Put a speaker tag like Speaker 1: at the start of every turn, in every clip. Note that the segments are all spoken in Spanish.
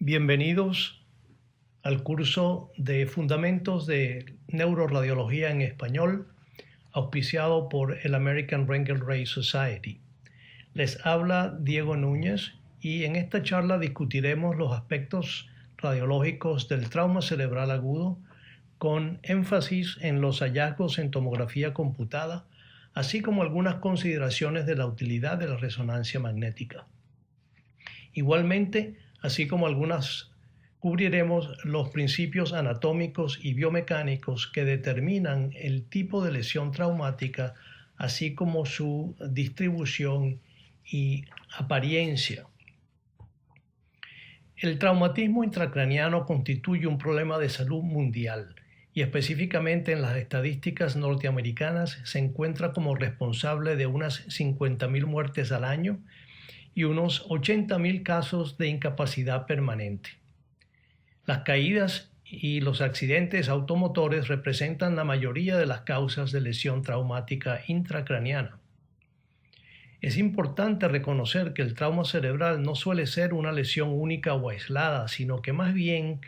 Speaker 1: Bienvenidos al curso de Fundamentos de Neuroradiología en Español, auspiciado por el American Röntgen Ray Society. Les habla Diego Núñez y en esta charla discutiremos los aspectos radiológicos del trauma cerebral agudo con énfasis en los hallazgos en tomografía computada, así como algunas consideraciones de la utilidad de la resonancia magnética. Igualmente, así como cubriremos los principios anatómicos y biomecánicos que determinan el tipo de lesión traumática, así como su distribución y apariencia. El traumatismo intracraniano constituye un problema de salud mundial y específicamente en las estadísticas norteamericanas se encuentra como responsable de unas 50.000 muertes al año y unos 80.000 casos de incapacidad permanente. Las caídas y los accidentes automotores representan la mayoría de las causas de lesión traumática intracraniana. Es importante reconocer que el trauma cerebral no suele ser una lesión única o aislada, sino que más bien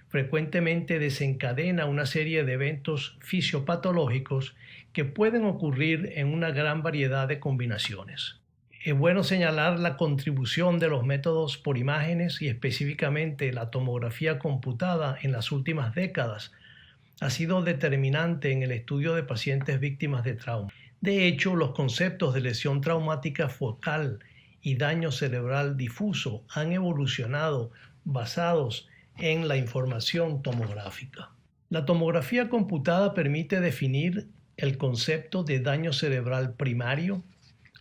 Speaker 1: frecuentemente desencadena una serie de eventos fisiopatológicos que pueden ocurrir en una gran variedad de combinaciones. Es bueno señalar la contribución de los métodos por imágenes y específicamente la tomografía computada en las últimas décadas ha sido determinante en el estudio de pacientes víctimas de trauma. De hecho, los conceptos de lesión traumática focal y daño cerebral difuso han evolucionado basados en la información tomográfica. La tomografía computada permite definir el concepto de daño cerebral primario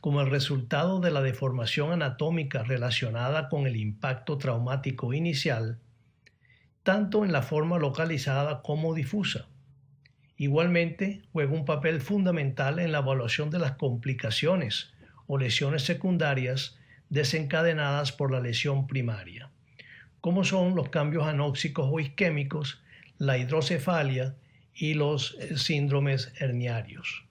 Speaker 1: como el resultado de la deformación anatómica relacionada con el impacto traumático inicial, tanto en la forma localizada como difusa. Igualmente, juega un papel fundamental en la evaluación de las complicaciones o lesiones secundarias desencadenadas por la lesión primaria, como son los cambios anóxicos o isquémicos, la hidrocefalia y los síndromes herniarios.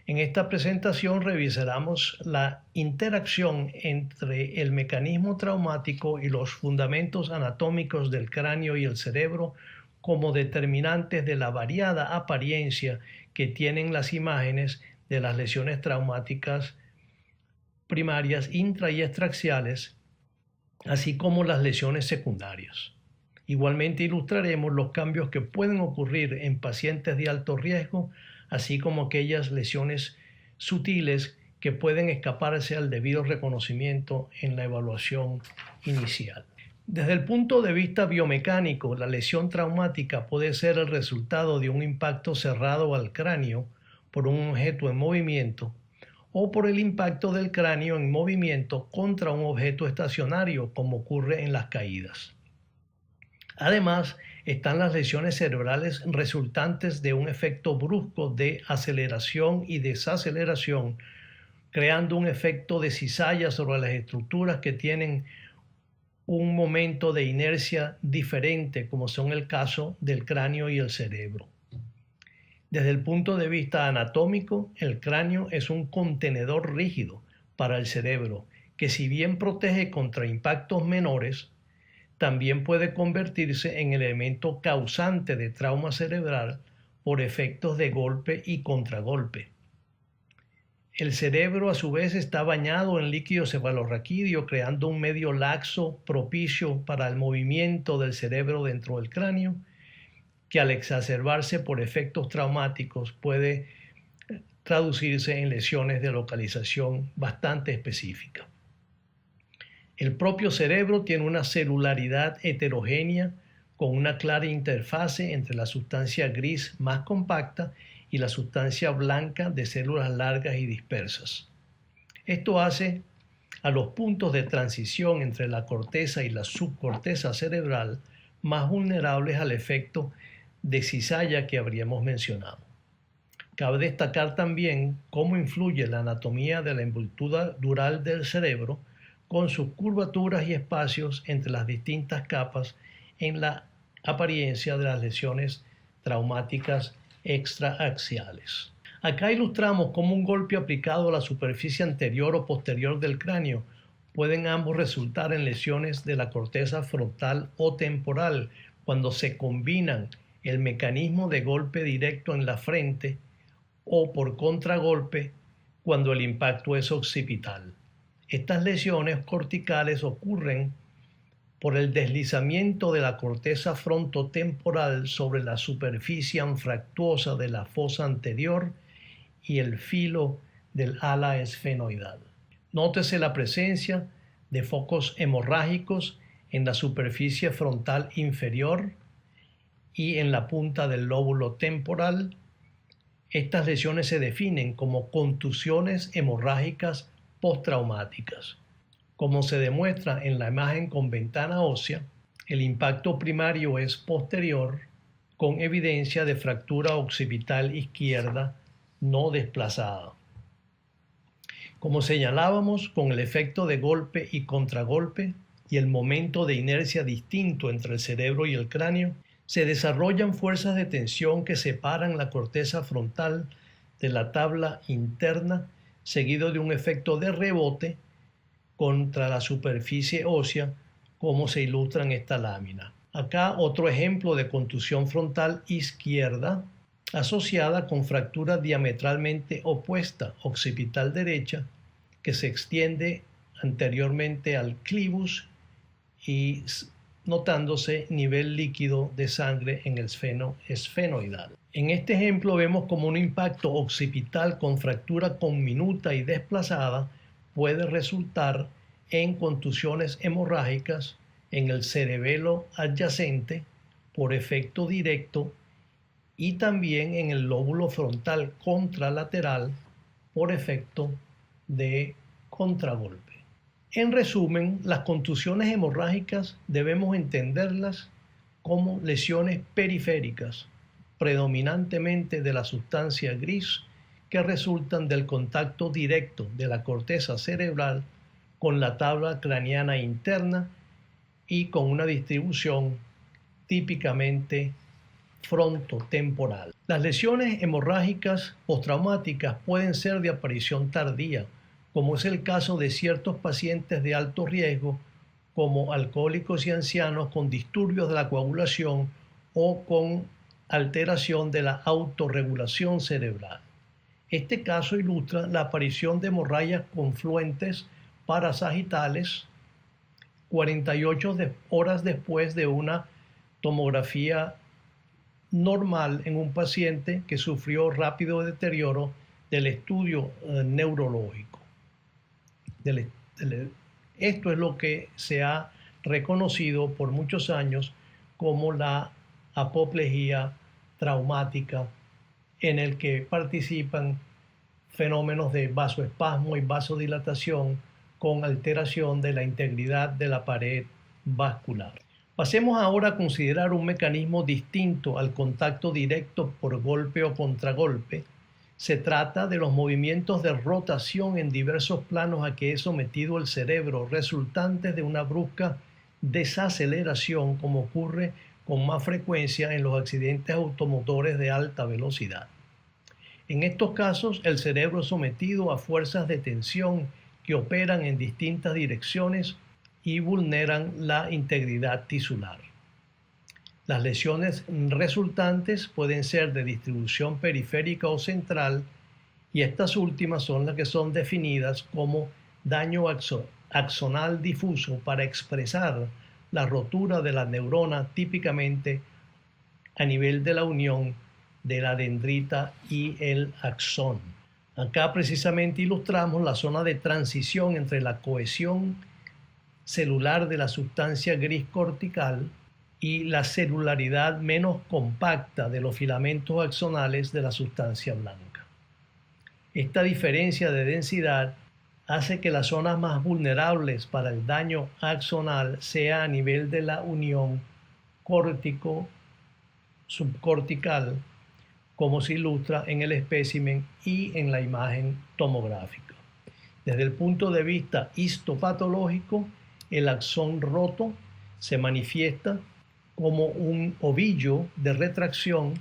Speaker 1: En esta presentación revisaremos la interacción entre el mecanismo traumático y los fundamentos anatómicos del cráneo y el cerebro como determinantes de la variada apariencia que tienen las imágenes de las lesiones traumáticas primarias intra y extraaxiales, así como las lesiones secundarias. Igualmente ilustraremos los cambios que pueden ocurrir en pacientes de alto riesgo, así como aquellas lesiones sutiles que pueden escaparse al debido reconocimiento en la evaluación inicial. Desde el punto de vista biomecánico, la lesión traumática puede ser el resultado de un impacto cerrado al cráneo por un objeto en movimiento o por el impacto del cráneo en movimiento contra un objeto estacionario, como ocurre en las caídas. Además, están las lesiones cerebrales resultantes de un efecto brusco de aceleración y desaceleración, creando un efecto de cizalla sobre las estructuras que tienen un momento de inercia diferente, como son el caso del cráneo y el cerebro. Desde el punto de vista anatómico, el cráneo es un contenedor rígido para el cerebro, que si bien protege contra impactos menores, también puede convertirse en elemento causante de trauma cerebral por efectos de golpe y contragolpe. El cerebro a su vez está bañado en líquido cefalorraquídeo, creando un medio laxo propicio para el movimiento del cerebro dentro del cráneo, que al exacerbarse por efectos traumáticos puede traducirse en lesiones de localización bastante específica. El propio cerebro tiene una celularidad heterogénea con una clara interfase entre la sustancia gris más compacta y la sustancia blanca de células largas y dispersas. Esto hace a los puntos de transición entre la corteza y la subcorteza cerebral más vulnerables al efecto de cizalla que habríamos mencionado. Cabe destacar también cómo influye la anatomía de la envoltura dural del cerebro con sus curvaturas y espacios entre las distintas capas en la apariencia de las lesiones traumáticas extraaxiales. Acá ilustramos cómo un golpe aplicado a la superficie anterior o posterior del cráneo Pueden ambos resultar en lesiones de la corteza frontal o temporal cuando se combinan el mecanismo de golpe directo en la frente o por contragolpe cuando el impacto es occipital. Estas lesiones corticales ocurren por el deslizamiento de la corteza frontotemporal sobre la superficie anfractuosa de la fosa anterior y el filo del ala esfenoidal. Nótese la presencia de focos hemorrágicos en la superficie frontal inferior y en la punta del lóbulo temporal. Estas lesiones se definen como contusiones hemorrágicas postraumáticas. Como se demuestra en la imagen con ventana ósea, el impacto primario es posterior, con evidencia de fractura occipital izquierda no desplazada. Como señalábamos, con el efecto de golpe y contragolpe y el momento de inercia distinto entre el cerebro y el cráneo, se desarrollan fuerzas de tensión que separan la corteza frontal de la tabla interna, seguido de un efecto de rebote contra la superficie ósea, como se ilustra en esta lámina. Acá otro ejemplo de contusión frontal izquierda asociada con fractura diametralmente opuesta occipital derecha que se extiende anteriormente al clivus y notándose nivel líquido de sangre en el seno esfenoidal. En este ejemplo vemos como un impacto occipital con fractura conminuta y desplazada puede resultar en contusiones hemorrágicas en el cerebelo adyacente por efecto directo y también en el lóbulo frontal contralateral por efecto de contragolpe. En resumen, las contusiones hemorrágicas debemos entenderlas como lesiones periféricas, predominantemente de la sustancia gris, que resultan del contacto directo de la corteza cerebral con la tabla craneana interna y con una distribución típicamente frontotemporal. Las lesiones hemorrágicas postraumáticas pueden ser de aparición tardía, como es el caso de ciertos pacientes de alto riesgo, como alcohólicos y ancianos con disturbios de la coagulación o con alteración de la autorregulación cerebral. Este caso ilustra la aparición de hemorragias confluentes parasagitales 48 horas después de una tomografía normal en un paciente que sufrió rápido deterioro del estudio neurológico. Esto es lo que se ha reconocido por muchos años como la apoplejía traumática, en el que participan fenómenos de vasoespasmo y vasodilatación con alteración de la integridad de la pared vascular. Pasemos ahora a considerar un mecanismo distinto al contacto directo por golpe o contragolpe. Se trata de los movimientos de rotación en diversos planos a que es sometido el cerebro, resultantes de una brusca desaceleración, como ocurre con más frecuencia en los accidentes automotores de alta velocidad. En estos casos, el cerebro es sometido a fuerzas de tensión que operan en distintas direcciones y vulneran la integridad tisular. Las lesiones resultantes pueden ser de distribución periférica o central, y estas últimas son las que son definidas como daño axonal difuso para expresar la rotura de la neurona típicamente a nivel de la unión de la dendrita y el axón. Acá precisamente ilustramos la zona de transición entre la cohesión celular de la sustancia gris cortical y la celularidad menos compacta de los filamentos axonales de la sustancia blanca. Esta diferencia de densidad hace que las zonas más vulnerables para el daño axonal sea a nivel de la unión córtico-subcortical, como se ilustra en el espécimen y en la imagen tomográfica. Desde el punto de vista histopatológico, el axón roto se manifiesta como un ovillo de retracción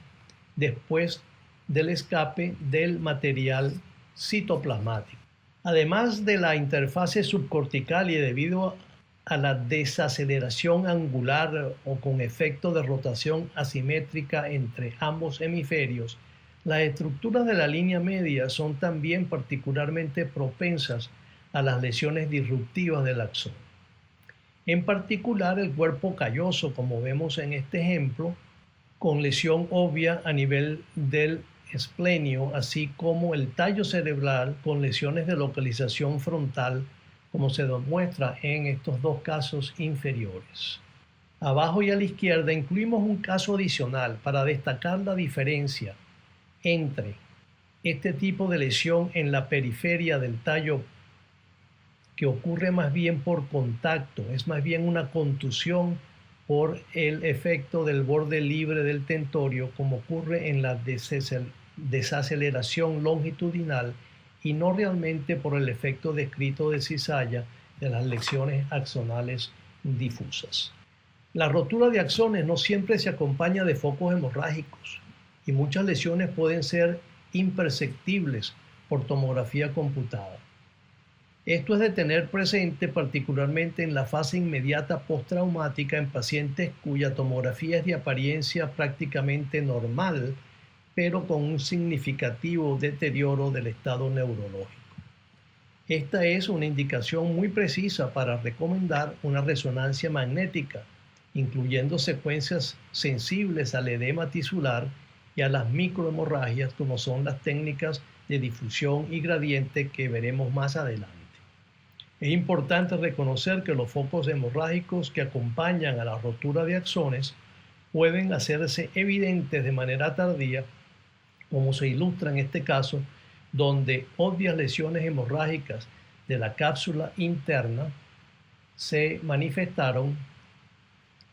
Speaker 1: después del escape del material citoplasmático. Además de la interfase subcortical y debido a la desaceleración angular o con efecto de rotación asimétrica entre ambos hemisferios, las estructuras de la línea media son también particularmente propensas a las lesiones disruptivas del axón. En particular, el cuerpo calloso, como vemos en este ejemplo, con lesión obvia a nivel del esplenio, así como el tallo cerebral con lesiones de localización frontal, como se demuestra en estos dos casos inferiores. Abajo y a la izquierda incluimos un caso adicional para destacar la diferencia entre este tipo de lesión en la periferia del tallo, que ocurre más bien por contacto, es más bien una contusión por el efecto del borde libre del tentorio, como ocurre en la desaceleración longitudinal, y no realmente por el efecto descrito de cizalla de las lesiones axonales difusas. La rotura de axones no siempre se acompaña de focos hemorrágicos y muchas lesiones pueden ser imperceptibles por tomografía computada. Esto es de tener presente particularmente en la fase inmediata postraumática en pacientes cuya tomografía es de apariencia prácticamente normal, pero con un significativo deterioro del estado neurológico. Esta es una indicación muy precisa para recomendar una resonancia magnética, incluyendo secuencias sensibles al edema tisular y a las microhemorragias, como son las técnicas de difusión y gradiente que veremos más adelante. Es importante reconocer que los focos hemorrágicos que acompañan a la rotura de axones pueden hacerse evidentes de manera tardía, como se ilustra en este caso, donde obvias lesiones hemorrágicas de la cápsula interna se manifestaron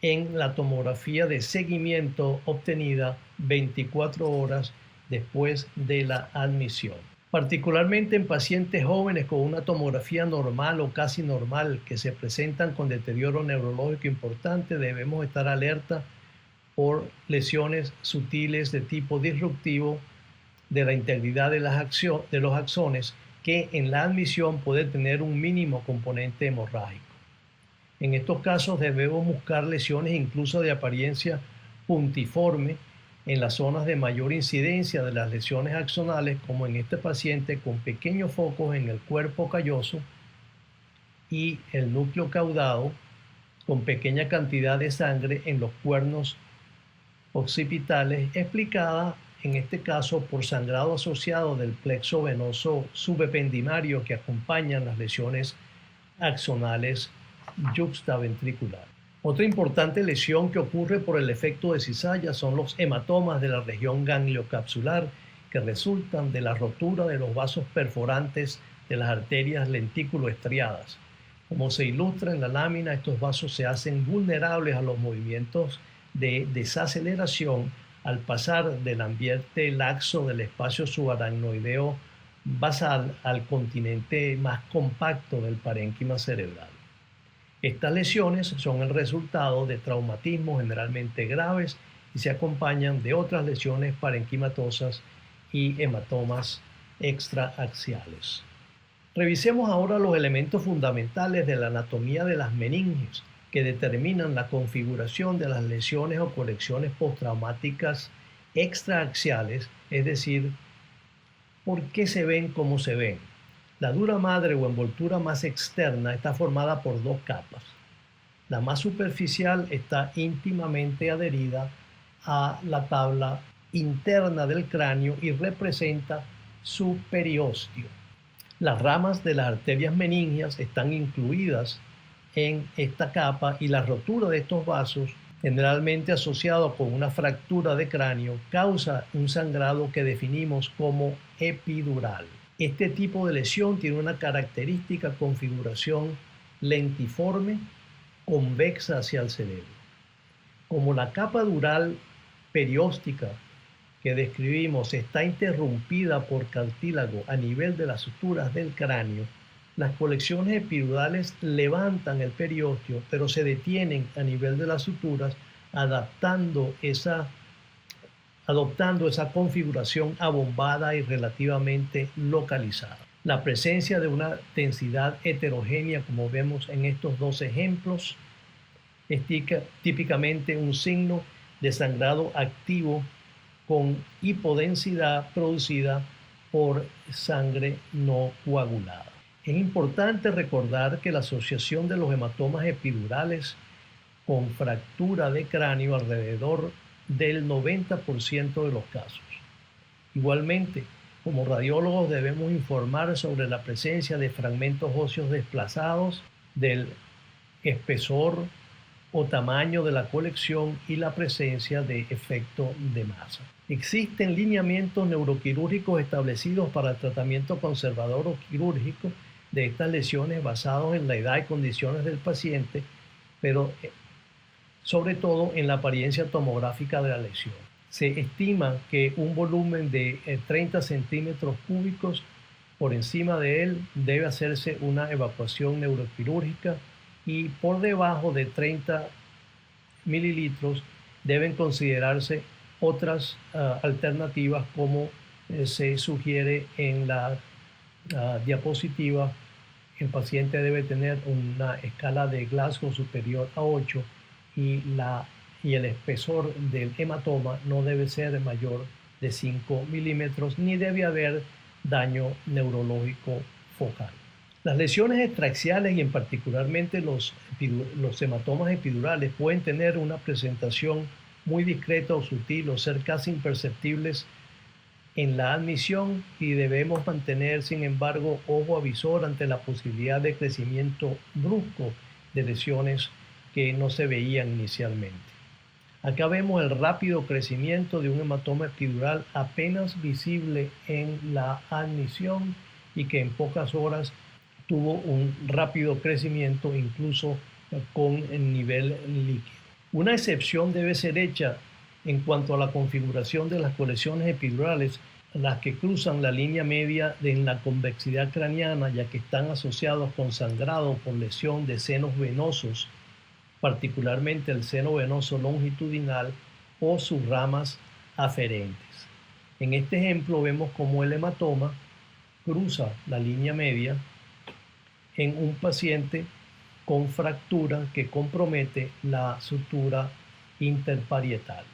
Speaker 1: en la tomografía de seguimiento obtenida 24 horas después de la admisión. Particularmente en pacientes jóvenes con una tomografía normal o casi normal que se presentan con deterioro neurológico importante, debemos estar alerta por lesiones sutiles de tipo disruptivo de la integridad de los axones, que en la admisión puede tener un mínimo componente hemorrágico. En estos casos debemos buscar lesiones incluso de apariencia puntiforme en las zonas de mayor incidencia de las lesiones axonales, como en este paciente con pequeños focos en el cuerpo calloso y el núcleo caudado, con pequeña cantidad de sangre en los cuernos occipitales, explicada en este caso por sangrado asociado del plexo venoso subependimario que acompañan las lesiones axonales yuxtaventricular. Otra importante lesión que ocurre por el efecto de cizalla son los hematomas de la región gangliocapsular, que resultan de la rotura de los vasos perforantes de las arterias lentículo-estriadas. Como se ilustra en la lámina, estos vasos se hacen vulnerables a los movimientos de desaceleración al pasar del ambiente laxo del espacio subaracnoideo basal al continente más compacto del parénquima cerebral. Estas lesiones son el resultado de traumatismos generalmente graves y se acompañan de otras lesiones parenquimatosas y hematomas extraaxiales. Revisemos ahora los elementos fundamentales de la anatomía de las meninges que determinan la configuración de las lesiones o colecciones postraumáticas extraaxiales, es decir, por qué se ven como se ven. La dura madre o envoltura más externa está formada por dos capas. La más superficial está íntimamente adherida a la tabla interna del cráneo y representa su periósteo. Las ramas de las arterias meningias están incluidas en esta capa y la rotura de estos vasos, generalmente asociado con una fractura de cráneo, causa un sangrado que definimos como epidural. Este tipo de lesión tiene una característica configuración lentiforme, convexa hacia el cerebro. Como la capa dural perióstica que describimos está interrumpida por cartílago a nivel de las suturas del cráneo, las colecciones epidurales levantan el periósteo, pero se detienen a nivel de las suturas, adoptando esa configuración abombada y relativamente localizada. La presencia de una densidad heterogénea, como vemos en estos dos ejemplos, es típicamente un signo de sangrado activo con hipodensidad producida por sangre no coagulada. Es importante recordar que la asociación de los hematomas epidurales con fractura de cráneo alrededor del 90% de los casos. Igualmente, como radiólogos debemos informar sobre la presencia de fragmentos óseos desplazados, del espesor o tamaño de la colección y la presencia de efecto de masa. Existen lineamientos neuroquirúrgicos establecidos para el tratamiento conservador o quirúrgico de estas lesiones basados en la edad y condiciones del paciente, pero sobre todo en la apariencia tomográfica de la lesión. Se estima que un volumen de 30 centímetros cúbicos, por encima de él debe hacerse una evacuación neuroquirúrgica y por debajo de 30 mililitros deben considerarse otras alternativas como se sugiere en la diapositiva. El paciente debe tener una escala de Glasgow superior a 8 y el espesor del hematoma no debe ser mayor de 5 milímetros ni debe haber daño neurológico focal. Las lesiones extraxiales y en particularmente los hematomas epidurales pueden tener una presentación muy discreta o sutil o ser casi imperceptibles en la admisión y debemos mantener, sin embargo, ojo avisor ante la posibilidad de crecimiento brusco de lesiones que no se veían inicialmente. Acá vemos el rápido crecimiento de un hematoma epidural apenas visible en la admisión y que en pocas horas tuvo un rápido crecimiento incluso con el nivel líquido. Una excepción debe ser hecha en cuanto a la configuración de las colecciones epidurales, las que cruzan la línea media en la convexidad craneana, ya que están asociados con sangrado por lesión de senos venosos, particularmente el seno venoso longitudinal o sus ramas aferentes. En este ejemplo vemos cómo el hematoma cruza la línea media en un paciente con fractura que compromete la sutura interparietal.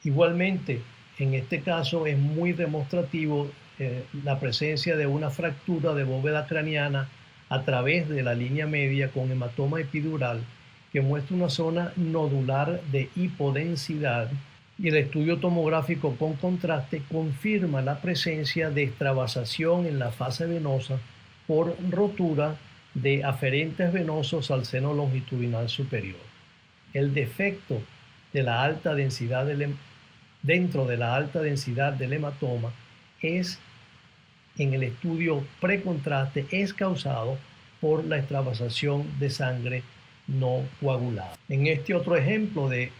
Speaker 1: Igualmente, en este caso es muy demostrativo la presencia de una fractura de bóveda craneana a través de la línea media con hematoma epidural que muestra una zona nodular de hipodensidad y el estudio tomográfico con contraste confirma la presencia de extravasación en la fase venosa por rotura de aferentes venosos al seno longitudinal superior. El defecto de la alta densidad dentro de la alta densidad del hematoma es, en el estudio precontraste, es causado por la extravasación de sangre no coagulada. En este otro ejemplo de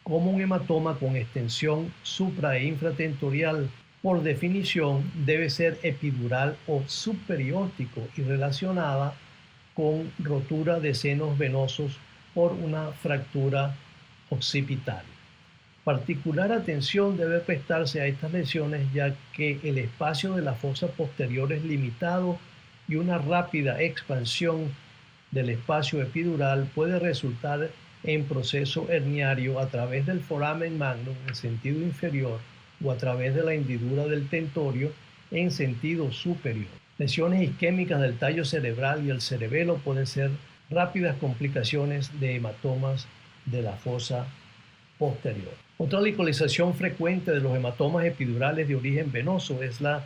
Speaker 1: cómo un hematoma con extensión supra e infratentorial por definición debe ser epidural o subperióstico y relacionada con rotura de senos venosos por una fractura occipital. Particular atención debe prestarse a estas lesiones ya que el espacio de la fosa posterior es limitado y una rápida expansión del espacio epidural puede resultar en proceso herniario a través del foramen magnum en sentido inferior o a través de la hendidura del tentorio en sentido superior. Lesiones isquémicas del tallo cerebral y el cerebelo pueden ser rápidas complicaciones de hematomas de la fosa posterior. Otra localización frecuente de los hematomas epidurales de origen venoso es la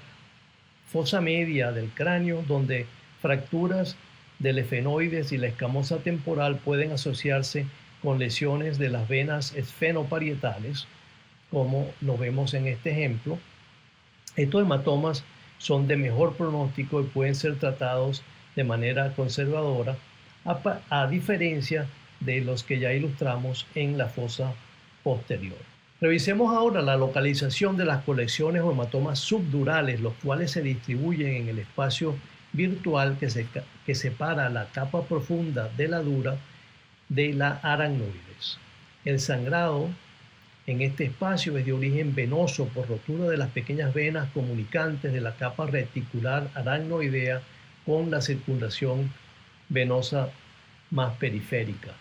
Speaker 1: fosa media del cráneo, donde fracturas del efenoides y la escamosa temporal pueden asociarse con lesiones de las venas esfenoparietales, como lo vemos en este ejemplo. Estos hematomas son de mejor pronóstico y pueden ser tratados de manera conservadora, a diferencia de los que ya ilustramos en la fosa posterior. Revisemos ahora la localización de las colecciones o hematomas subdurales, los cuales se distribuyen en el espacio virtual que separa la capa profunda de la dura de la aracnoides. El sangrado en este espacio es de origen venoso por rotura de las pequeñas venas comunicantes de la capa reticular aracnoidea con la circulación venosa más periférica.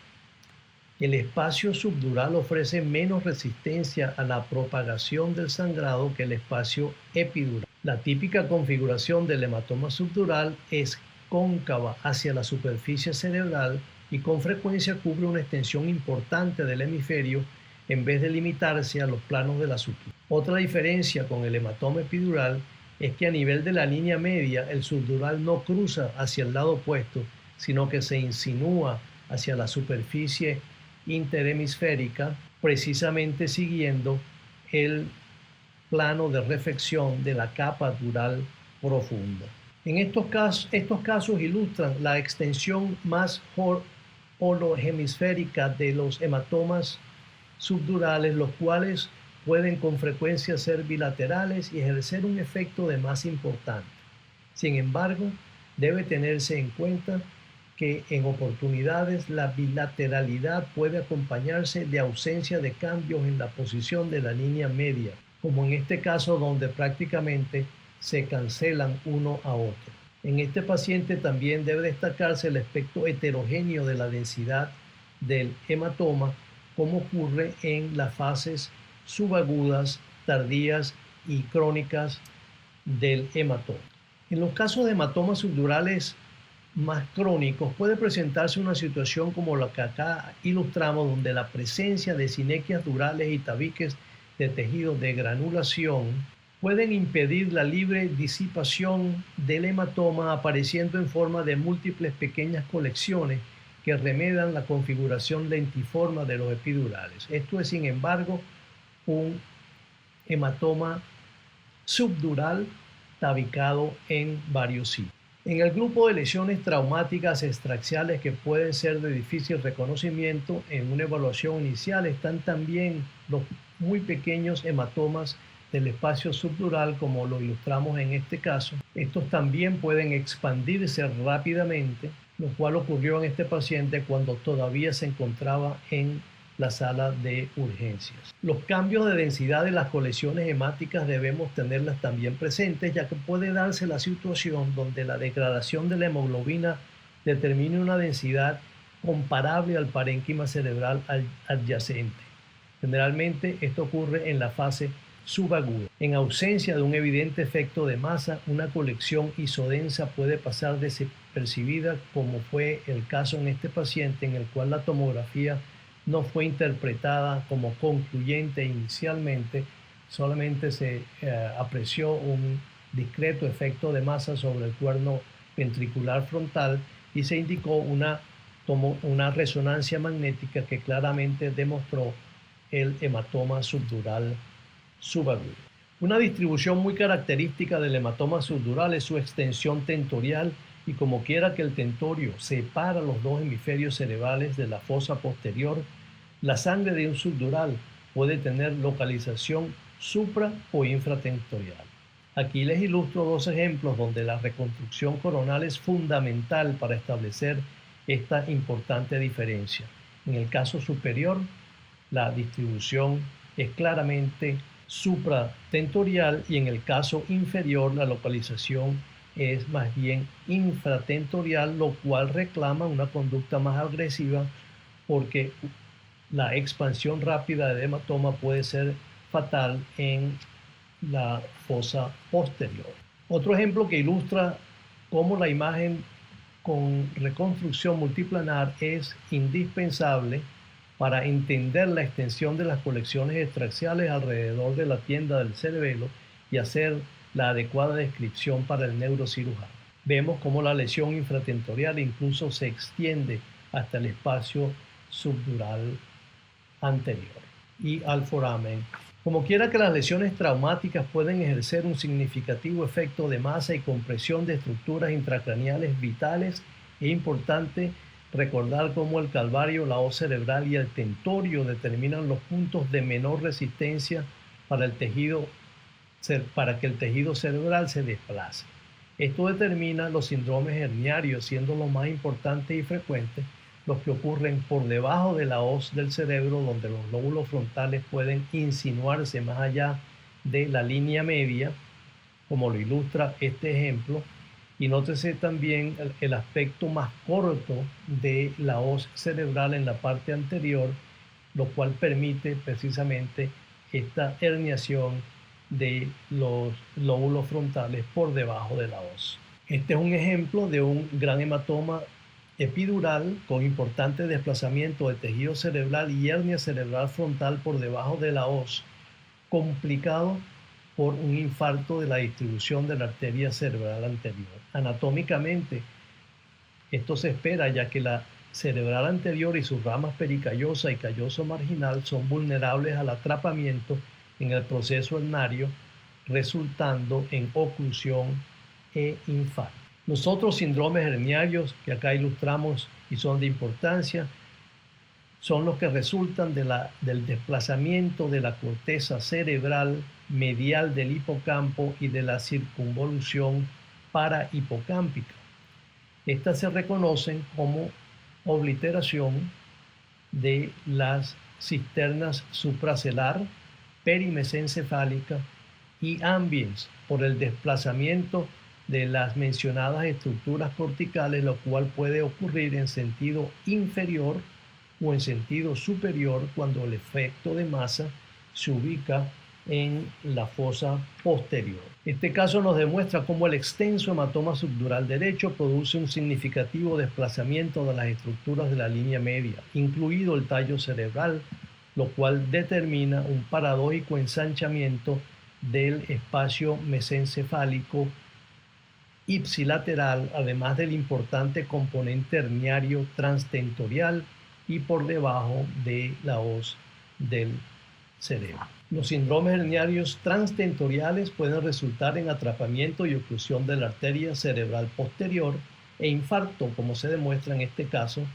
Speaker 1: El espacio subdural ofrece menos resistencia a la propagación del sangrado que el espacio epidural. La típica configuración del hematoma subdural es cóncava hacia la superficie cerebral y con frecuencia cubre una extensión importante del hemisferio en vez de limitarse a los planos de la superficie. Otra diferencia con el hematoma epidural es que a nivel de la línea media el subdural no cruza hacia el lado opuesto, sino que se insinúa hacia la superficie interhemisférica, precisamente siguiendo el plano de reflexión de la capa dural profunda. En estos casos ilustran la extensión más holohemisférica de los hematomas subdurales, los cuales pueden con frecuencia ser bilaterales y ejercer un efecto de masa importante. Sin embargo, debe tenerse en cuenta que en oportunidades la bilateralidad puede acompañarse de ausencia de cambios en la posición de la línea media, como en este caso donde prácticamente se cancelan uno a otro. En este paciente también debe destacarse el aspecto heterogéneo de la densidad del hematoma, como ocurre en las fases subagudas, tardías y crónicas del hematoma. En los casos de hematomas subdurales más crónicos puede presentarse una situación como la que acá ilustramos, donde la presencia de sinequias durales y tabiques de tejido de granulación pueden impedir la libre disipación del hematoma, apareciendo en forma de múltiples pequeñas colecciones que remedan la configuración lentiforme de los epidurales. Esto es, sin embargo, un hematoma subdural tabicado en varios sitios. En el grupo de lesiones traumáticas extraxiales que pueden ser de difícil reconocimiento en una evaluación inicial están también los muy pequeños hematomas del espacio subdural, como lo ilustramos en este caso. Estos también pueden expandirse rápidamente, lo cual ocurrió en este paciente cuando todavía se encontraba en la sala de urgencias. Los cambios de densidad de las colecciones hemáticas debemos tenerlas también presentes, ya que puede darse la situación donde la degradación de la hemoglobina determine una densidad comparable al parénquima cerebral adyacente. Generalmente esto ocurre en la fase subaguda. En ausencia de un evidente efecto de masa, una colección isodensa puede pasar desapercibida, como fue el caso en este paciente, en el cual la tomografía no fue interpretada como concluyente inicialmente, solamente se apreció un discreto efecto de masa sobre el cuerno ventricular frontal y se indicó una resonancia magnética que claramente demostró el hematoma subdural subagudo. Una distribución muy característica del hematoma subdural es su extensión tentorial, y como quiera que el tentorio separa los dos hemisferios cerebrales de la fosa posterior, la sangre de un subdural puede tener localización supra o infratentorial. Aquí les ilustro dos ejemplos donde la reconstrucción coronal es fundamental para establecer esta importante diferencia. En el caso superior, la distribución es claramente supratentorial, y en el caso inferior la localización es más bien infratentorial, lo cual reclama una conducta más agresiva, porque la expansión rápida del hematoma puede ser fatal en la fosa posterior. Otro ejemplo que ilustra cómo la imagen con reconstrucción multiplanar es indispensable para entender la extensión de las colecciones extraxiales alrededor de la tienda del cerebelo y hacer la adecuada descripción para el neurocirujano. Vemos cómo la lesión infratentorial incluso se extiende hasta el espacio subdural anterior y al foramen. Como quiera que las lesiones traumáticas pueden ejercer un significativo efecto de masa y compresión de estructuras intracraneales vitales, es importante recordar cómo el calvario, la hoz cerebral y el tentorio determinan los puntos de menor resistencia para que el tejido cerebral se desplace. Esto determina los síndromes herniarios, siendo los más importantes y frecuentes los que ocurren por debajo de la hoz del cerebro, donde los lóbulos frontales pueden insinuarse más allá de la línea media, como lo ilustra este ejemplo. Y nótese también el aspecto más corto de la hoz cerebral en la parte anterior, lo cual permite precisamente esta herniación de los lóbulos frontales por debajo de la hoz. Este es un ejemplo de un gran hematoma epidural con importante desplazamiento de tejido cerebral y hernia cerebral frontal por debajo de la hoz, complicado por un infarto de la distribución de la arteria cerebral anterior. Anatómicamente, esto se espera ya que la cerebral anterior y sus ramas pericallosa y calloso marginal son vulnerables al atrapamiento en el proceso hernario, resultando en oclusión e infarto. Los otros síndromes herniarios que acá ilustramos y son de importancia son los que resultan del desplazamiento de la corteza cerebral medial del hipocampo y de la circunvolución parahipocámpica. Estas se reconocen como obliteración de las cisternas supracelar, perimesencefálica y ambiens por el desplazamiento de las mencionadas estructuras corticales, lo cual puede ocurrir en sentido inferior o en sentido superior cuando el efecto de masa se ubica en la fosa posterior. Este caso nos demuestra cómo el extenso hematoma subdural derecho produce un significativo desplazamiento de las estructuras de la línea media, incluido el tallo cerebral, lo cual determina un paradójico ensanchamiento del espacio mesencefálico ipsilateral, además del importante componente herniario transtentorial y por debajo de la hoz del cerebro. Los síndromes herniarios transtentoriales pueden resultar en atrapamiento y oclusión de la arteria cerebral posterior e infarto, como se demuestra en este caso.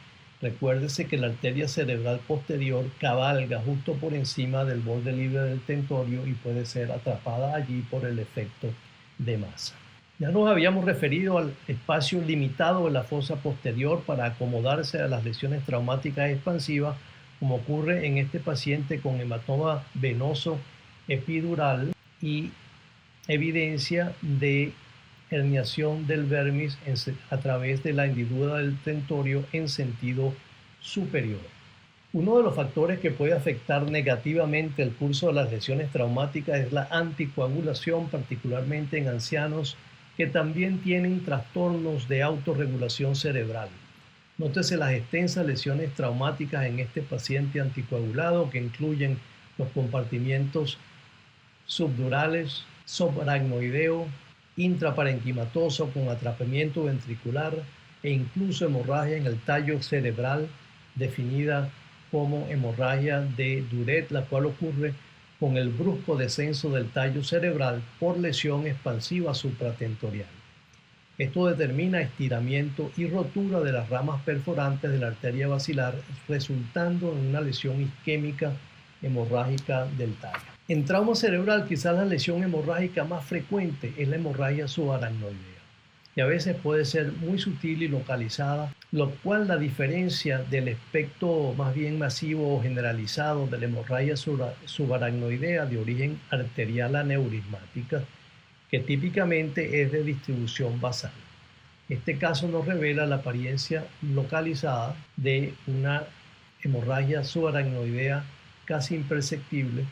Speaker 1: Recuérdese que la arteria cerebral posterior cabalga justo por encima del borde libre del tentorio y puede ser atrapada allí por el efecto de masa. Ya nos habíamos referido al espacio limitado de la fosa posterior para acomodarse a las lesiones traumáticas expansivas, como ocurre en este paciente con hematoma venoso epidural y evidencia de herniación del vermis a través de la hendidura del tentorio en sentido superior. Uno de los factores que puede afectar negativamente el curso de las lesiones traumáticas es la anticoagulación, particularmente en ancianos que también tienen trastornos de autorregulación cerebral. Nótese las extensas lesiones traumáticas en este paciente anticoagulado que incluyen los compartimientos subdurales, subaracnoideo, intraparenquimatoso con atrapamiento ventricular e incluso hemorragia en el tallo cerebral, definida como hemorragia de Duret, la cual ocurre con el brusco descenso del tallo cerebral por lesión expansiva supratentorial. Esto determina estiramiento y rotura de las ramas perforantes de la arteria basilar, resultando en una lesión isquémica hemorrágica del tallo. En trauma cerebral, quizás la lesión hemorrágica más frecuente es la hemorragia subaracnoidea, y a veces puede ser muy sutil y localizada, lo cual la diferencia del efecto más bien masivo o generalizado de la hemorragia subaracnoidea de origen arterial aneurismática, que típicamente es de distribución basal. Este caso nos revela la apariencia localizada de una hemorragia subaracnoidea casi imperceptible,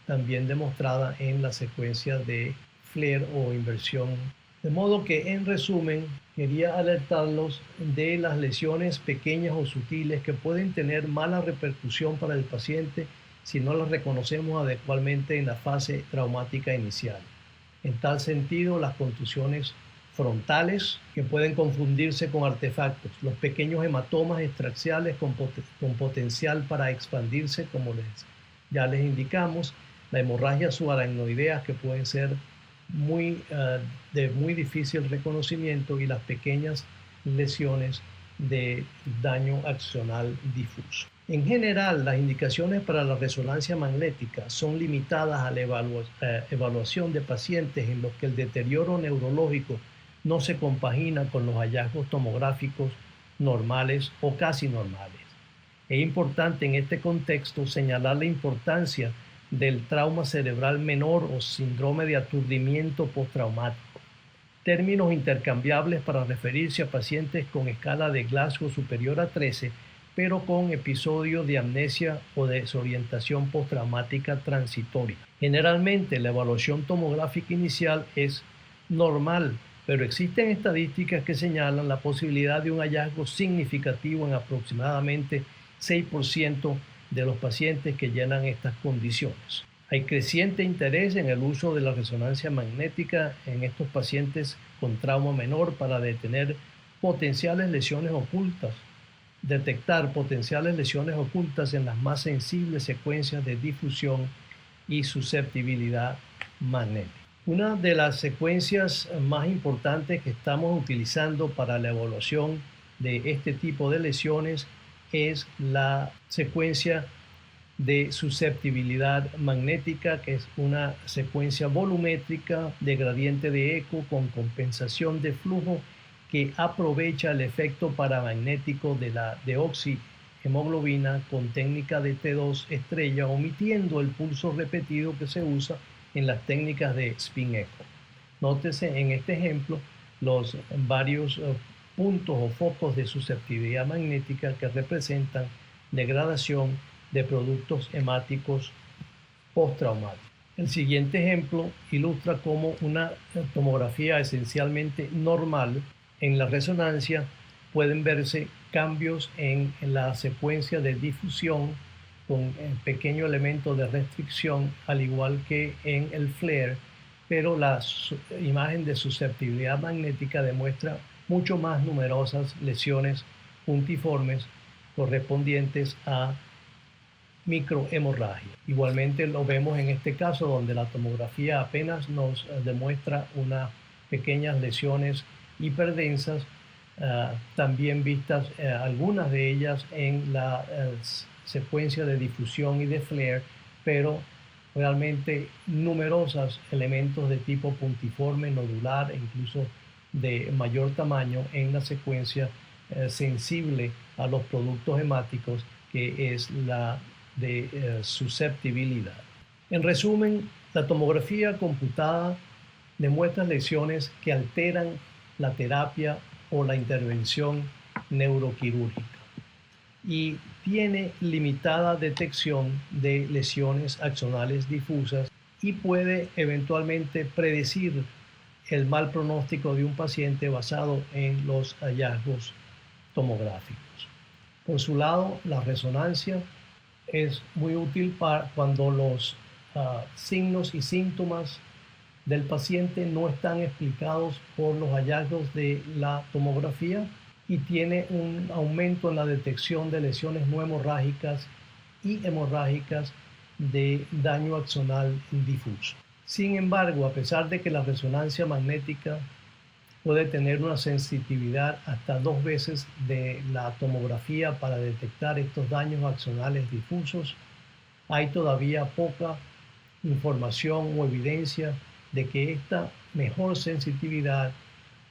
Speaker 1: también demostrada en la secuencia de FLAIR o inversión. De modo que, en resumen, quería alertarlos de las lesiones pequeñas o sutiles que pueden tener mala repercusión para el paciente si no las reconocemos adecuadamente en la fase traumática inicial. En tal sentido, las contusiones frontales, que pueden confundirse con artefactos, los pequeños hematomas extraxiales con potencial para expandirse, como ya les indicamos, la hemorragia subaracnoidea, que pueden ser de muy difícil reconocimiento, y las pequeñas lesiones de daño axonal difuso. En general, las indicaciones para la resonancia magnética son limitadas a la evaluación de pacientes en los que el deterioro neurológico no se compagina con los hallazgos tomográficos normales o casi normales. Es importante en este contexto señalar la importancia del trauma cerebral menor o síndrome de aturdimiento postraumático, términos intercambiables para referirse a pacientes con escala de Glasgow superior a 13, pero con episodios de amnesia o desorientación postraumática transitoria. Generalmente la evaluación tomográfica inicial es normal, pero existen estadísticas que señalan la posibilidad de un hallazgo significativo en aproximadamente 6% de los pacientes que llenan estas condiciones. Hay creciente interés en el uso de la resonancia magnética en estos pacientes con trauma menor para detectar potenciales lesiones ocultas en las más sensibles secuencias de difusión y susceptibilidad magnética. Una de las secuencias más importantes que estamos utilizando para la evaluación de este tipo de lesiones es la secuencia de susceptibilidad magnética, que es una secuencia volumétrica de gradiente de eco con compensación de flujo que aprovecha el efecto paramagnético de la deoxihemoglobina con técnica de T2 estrella, omitiendo el pulso repetido que se usa en las técnicas de spin echo. Nótese en este ejemplo los varios puntos o focos de susceptibilidad magnética que representan degradación de productos hemáticos postraumáticos. El siguiente ejemplo ilustra cómo una tomografía esencialmente normal en la resonancia pueden verse cambios en la secuencia de difusión con pequeño elemento de restricción, al igual que en el FLAIR, pero la imagen de susceptibilidad magnética demuestra mucho más numerosas lesiones puntiformes correspondientes a microhemorragia. Igualmente lo vemos en este caso donde la tomografía apenas nos demuestra unas pequeñas lesiones hiperdensas, también vistas algunas de ellas en la secuencia de difusión y de FLAIR, pero realmente numerosos elementos de tipo puntiforme, nodular e incluso de mayor tamaño en la secuencia sensible a los productos hemáticos, que es la de susceptibilidad. En resumen, la tomografía computada demuestra lesiones que alteran la terapia o la intervención neuroquirúrgica y tiene limitada detección de lesiones axonales difusas y puede eventualmente predecir el mal pronóstico de un paciente basado en los hallazgos tomográficos. Por su lado, la resonancia es muy útil para cuando los signos y síntomas del paciente no están explicados por los hallazgos de la tomografía y tiene un aumento en la detección de lesiones no hemorrágicas y hemorrágicas de daño axonal difuso. Sin embargo, a pesar de que la resonancia magnética puede tener una sensitividad hasta 2 veces de la tomografía para detectar estos daños axonales difusos, hay todavía poca información o evidencia de que esta mejor sensitividad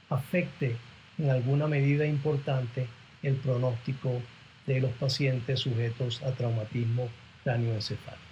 Speaker 1: afecte en alguna medida importante el pronóstico de los pacientes sujetos a traumatismo cráneoencefálico.